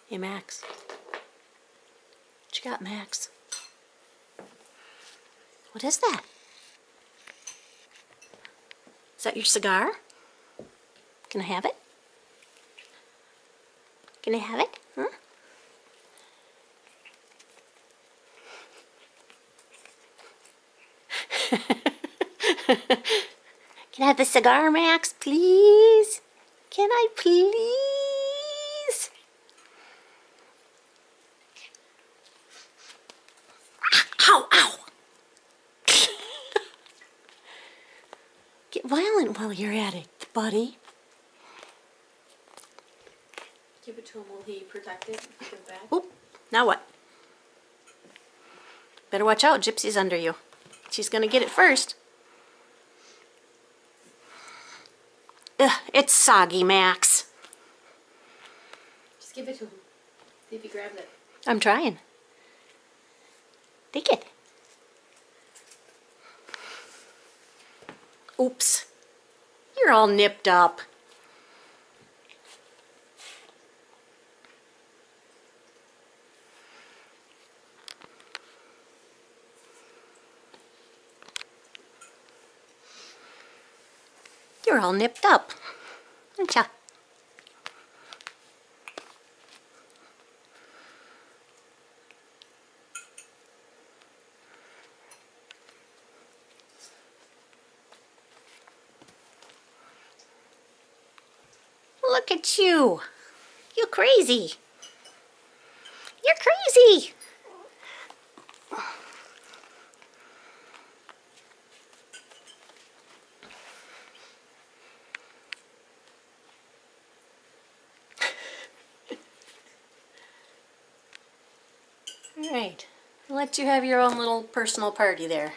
Hey, Max. What you got, Max? What is that? Is that your cigar? Can I have it? Can I have it? Huh? Can I have the cigar, Max, please? Can I please? Ow, ow! Get violent while you're at it, buddy. Give it to him. Will he protect it? Give it back? Oop, now what? Better watch out, Gypsy's under you. She's gonna get it first. Ugh, it's soggy, Max. Just give it to him. See if he grabs it. I'm trying. Take it. Oops. You're all nipped up. You're all nipped up, aren't ya? Look at you. You're crazy. You're crazy. All right, I'll let you have your own little personal party there.